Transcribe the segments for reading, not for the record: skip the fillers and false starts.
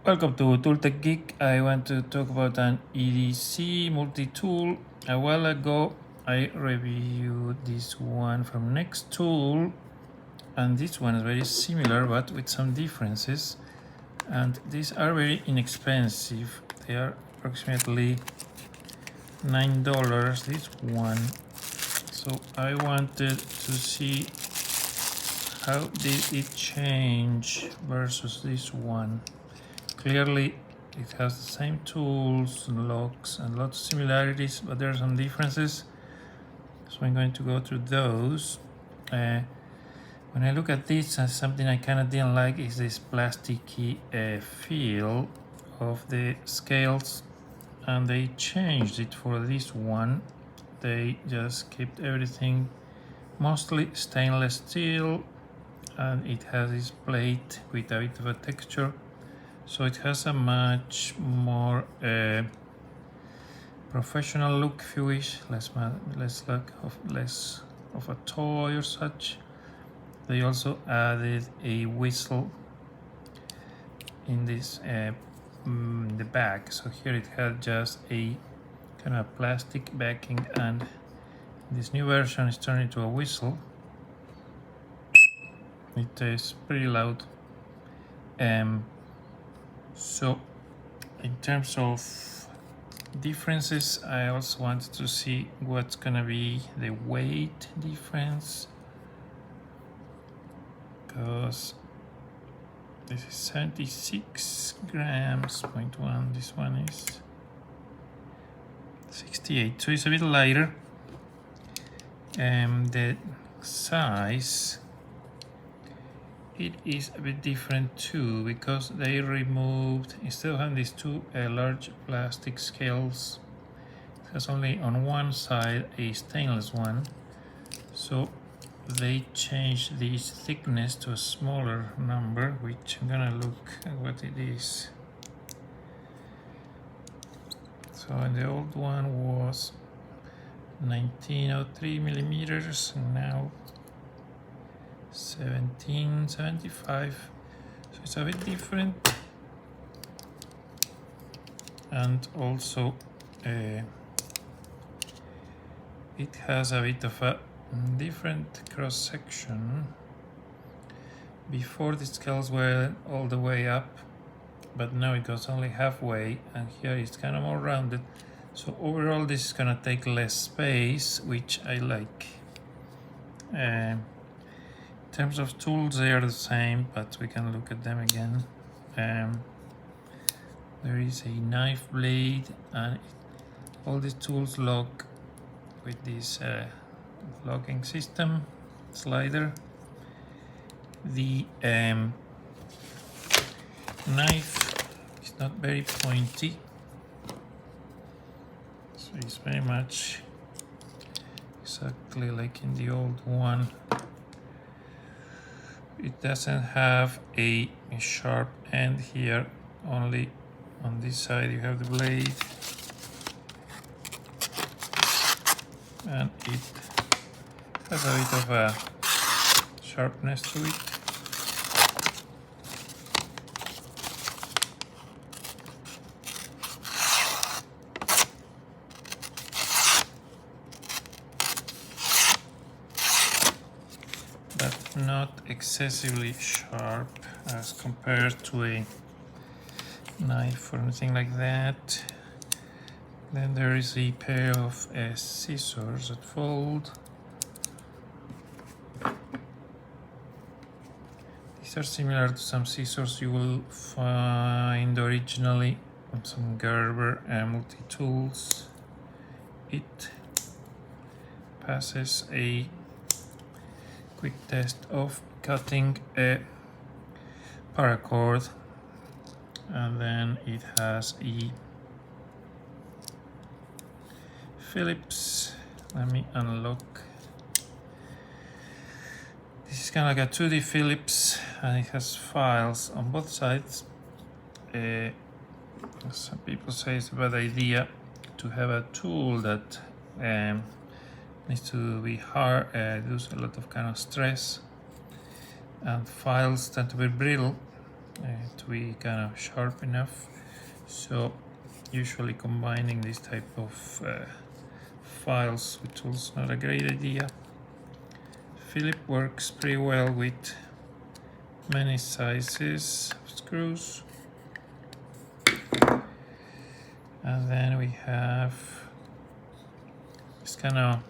Welcome to Tool Tech Geek. I want to talk about an EDC multi-tool. A while ago, I reviewed this one from Nextool, and this one is very similar but with some differences. And these are very inexpensive. They are approximately $9. This one. So I wanted to see how did it change versus this one. Clearly, it has the same tools and locks and lots of similarities, but there are some differences. So I'm going to go through those. When I look at this, something I kind of didn't like is this plasticky feel of the scales, and they changed it for this one. They just kept everything mostly stainless steel, and it has this plate with a bit of a texture. So it has a much more professional look, if you wish, less of a toy or such. They also added a whistle in this the back. So here it had just a kind of plastic backing, and this new version is turned into a whistle. It is pretty loud. So in terms of differences, I also wanted to see what's gonna be the weight difference, because this is 76 grams, 0.1, this one is 68, so it's a bit lighter. The size, it is a bit different too, because they removed, instead of having these two large plastic scales, it has only on one side a stainless one. So they changed this thickness to a smaller number, which I'm gonna look at what it is. So the old one was 1903 millimeters, and now 1775, so it's a bit different. And also it has a bit of a different cross section. Before the scales were all the way up, but now it goes only halfway, and here it's kind of more rounded. So overall this is gonna take less space, which I like. In terms of tools, they are the same, but we can look at them again. There is a knife blade, and all these tools lock with this locking system slider. The knife is not very pointy, so it's very much exactly like in the old one. It doesn't have a sharp end here, only on this side you have the blade, and it has a bit of a sharpness to it. But not excessively sharp as compared to a knife or anything like that. Then there is a pair of scissors that fold. These are similar to some scissors you will find originally on some Gerber multi-tools. It passes a quick test of cutting a paracord, and then it has a Phillips. Let me unlock. This is kind of like a 2D Phillips, and it has files on both sides. Some people say it's a bad idea to have a tool that needs to be hard, lose a lot of kind of stress, and files tend to be brittle, to be kind of sharp enough. So usually combining this type of files with tools not a great idea. Philip works pretty well with many sizes of screws. And then we have this kind of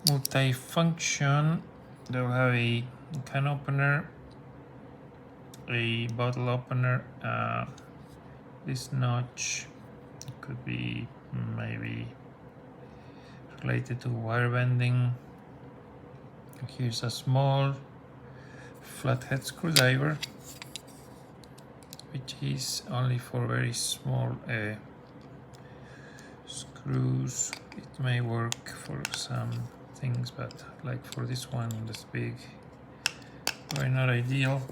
multi-function. They'll have a can opener, a bottle opener, this notch could be maybe related to wire bending. Here's a small flathead screwdriver, which is only for very small screws. It may work for some things, but like for this one, this big, very not ideal.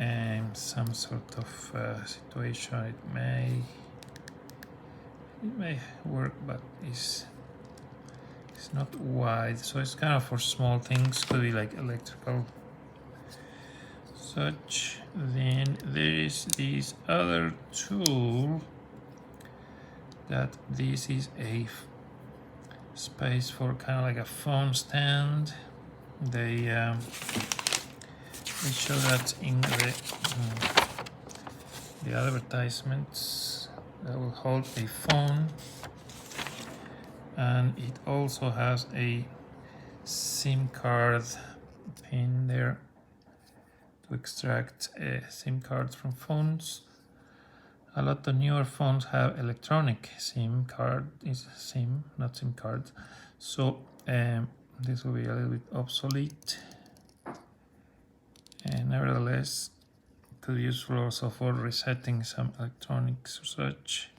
And some sort of situation, it may work, but it's not wide, so it's kind of for small things. Could be like electrical such. Then there is this other tool that this is a space for kind of like a phone stand. They show that in the advertisements. That will hold a phone, and it also has a SIM card pin there to extract SIM cards from phones. A lot of newer phones have electronic SIM card, is SIM, not SIM card. So this will be a little bit obsolete. And nevertheless, it could be useful also for resetting some electronics or such.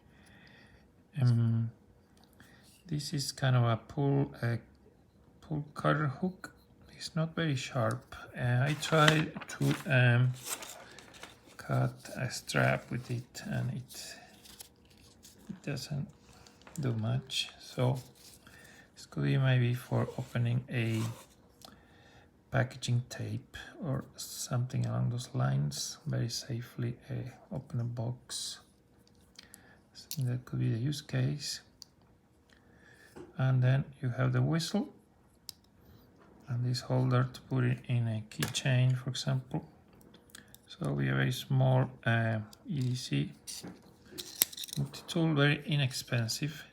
This is kind of a pull cutter hook. It's not very sharp. I tried to cut a strap with it, and it doesn't do much. So this could be maybe for opening a packaging tape or something along those lines, very safely open a box. So that could be the use case. And then you have the whistle and this holder to put it in a keychain, for example. So it'll be a very small EDC multi-tool, very inexpensive.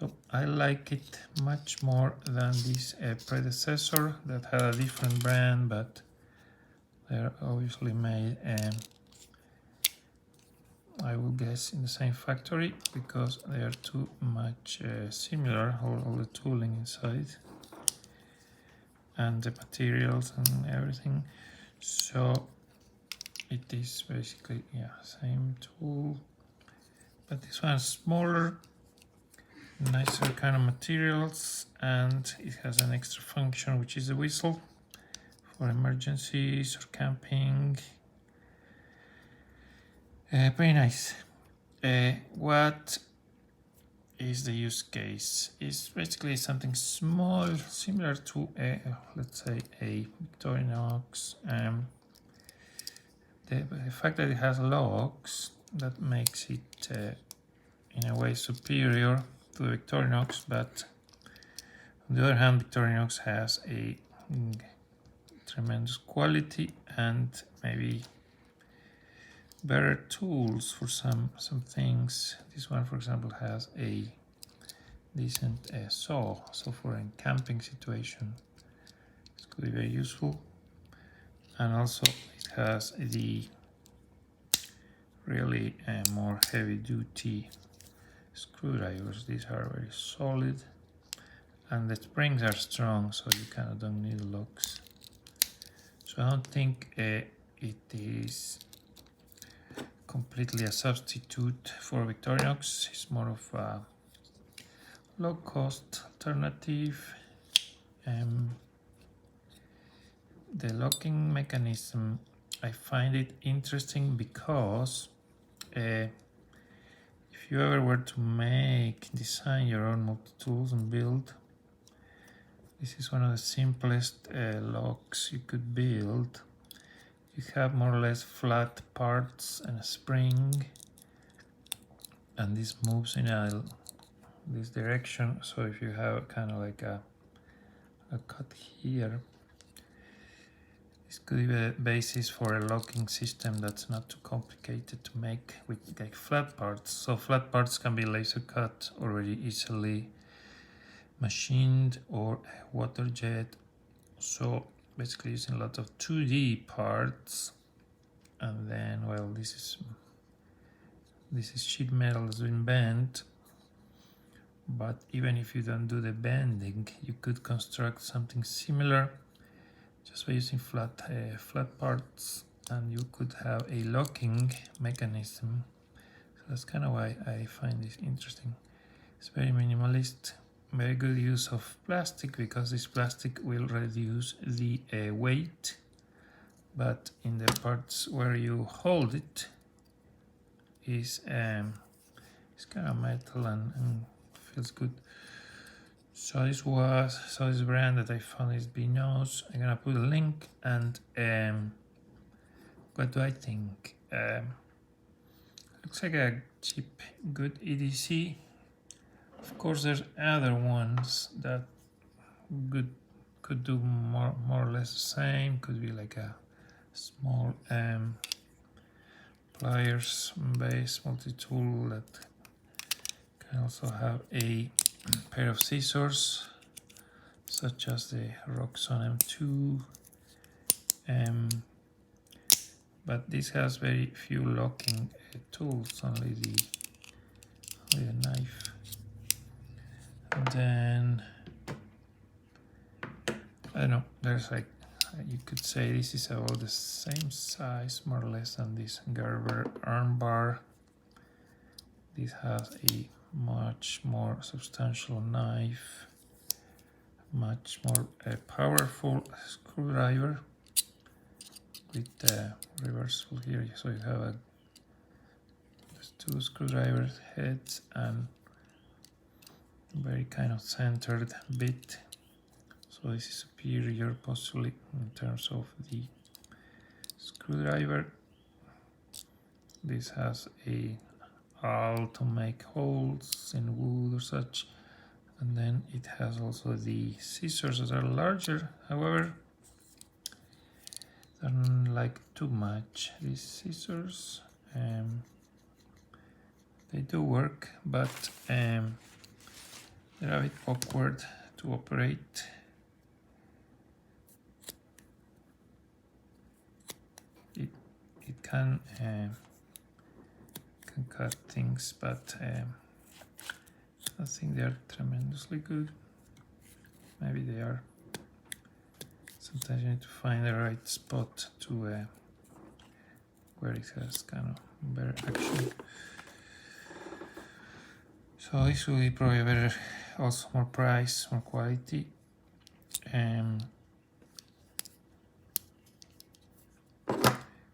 So I like it much more than this predecessor that had a different brand, but they're obviously made, I will guess, in the same factory, because they are too much similar, all the tooling inside and the materials and everything. So it is basically, yeah, same tool, but this one is smaller, nicer kind of materials, and it has an extra function, which is a whistle for emergencies or camping. Very nice. What is the use case? It's basically something small, similar to let's say a Victorinox. The fact that it has locks, that makes it in a way superior to the Victorinox, but on the other hand, Victorinox has a tremendous quality and maybe better tools for some things. This one, for example, has a decent saw, so for a camping situation this could be very useful. And also it has the really more heavy-duty screwdrivers. These are very solid and the springs are strong, so you kind of don't need locks. So I don't think it is completely a substitute for Victorinox. It's more of a low-cost alternative. The locking mechanism, I find it interesting because if you ever were to design your own multi-tools and build, This is one of the simplest locks you could build. You have more or less flat parts and a spring, and this moves in this direction. So if you have kind of like a cut here, this could be a basis for a locking system that's not too complicated to make with like flat parts. So flat parts can be laser cut already easily, machined or water jet. So basically using a lot of 2D parts, and then, well, this is sheet metal that's been bent, but even if you don't do the bending, you could construct something similar just by using flat parts, and you could have a locking mechanism. So that's kind of why I find this interesting. It's very minimalist, very good use of plastic, because this plastic will reduce the weight, but in the parts where you hold it is it's kind of metal and feels good. So this brand that I found is Binos. I'm gonna put a link, and what do I think? Looks like a cheap, good EDC. Of course, there's other ones that could do more or less the same. Could be like a small pliers base multi-tool that can also have a pair of scissors, such as the Roxxon M2, but this has very few locking tools, only the knife. And then I don't know, there's like, you could say this is about the same size more or less than this Gerber armbar. This has a much more substantial knife, much more powerful screwdriver with reversible here. So you have there's two screwdriver heads and very kind of centered bit. So this is superior possibly in terms of the screwdriver. This has a awl to make holes in wood or such, and then it has also the scissors that are larger. However, I don't like too much these scissors. They do work, but they're a bit awkward to operate. It can cut things, but I think they are tremendously good. Maybe they are. Sometimes you need to find the right spot to where it has kind of better action. So this will be probably better, also more price, more quality.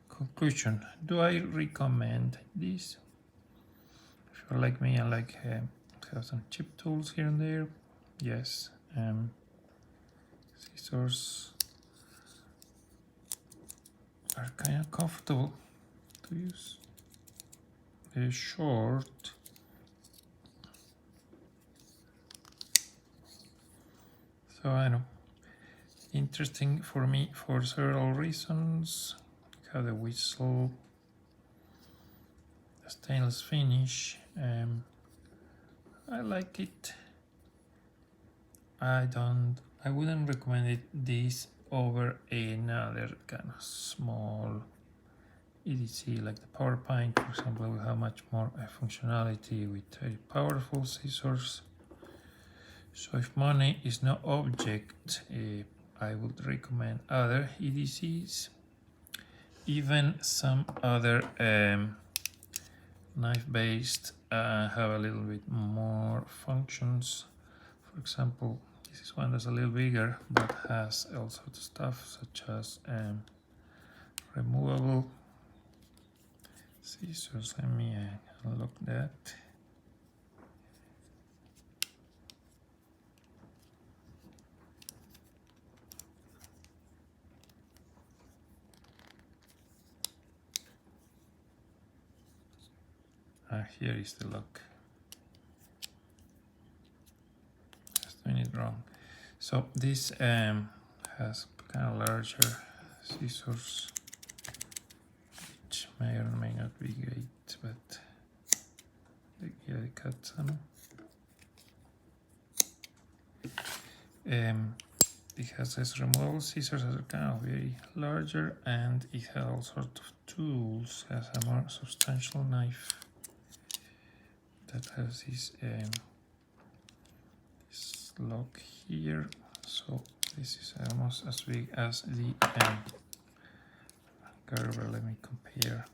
Conclusion: do I recommend this? If you're like me and like have some cheap tools here and there, yes. Scissors are kind of comfortable to use. Very short. So I know, interesting for me for several reasons. You have the whistle, the stainless finish. I like it. I wouldn't recommend this over another kind of small EDC like the PowerPoint, for example. Will have much more functionality with very powerful scissors. So if money is no object, I would recommend other EDCs. Even some other knife-based have a little bit more functions. For example, this is one that's a little bigger, but has all sorts of stuff, such as removable scissors. Let me unlock that. Here is the lock. Just doing it wrong. So this has kind of larger scissors, which may or may not be great, but here I cut some. It has this removable scissors that are kind of very larger, and it has all sorts of tools. It has a more substantial knife that has this lock here. So this is almost as big as the Gerber. Let me compare.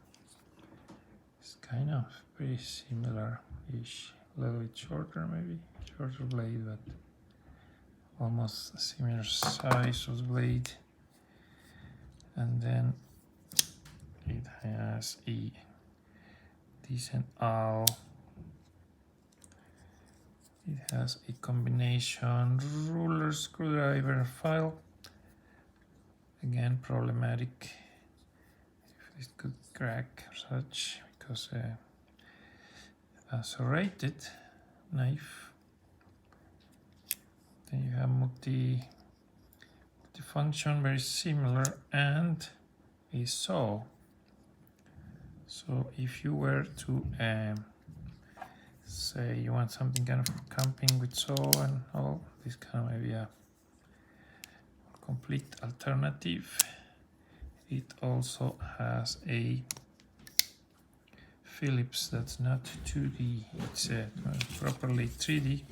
It's kind of pretty similar-ish. A little bit shorter, maybe shorter blade, but almost a similar size of blade. And then it has a decent awl. It has a combination ruler, screwdriver, file. Again, problematic if it could crack or such, because a serrated knife. Then you have multifunction, very similar, and a saw. So if you were to say you want something kind of camping with saw and all, this kind of maybe a complete alternative. It also has a Phillips that's not 2D, it's properly 3D.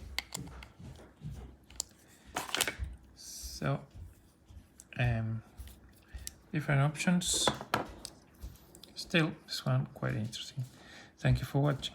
So different options. Still, this one quite interesting. Thank you for watching.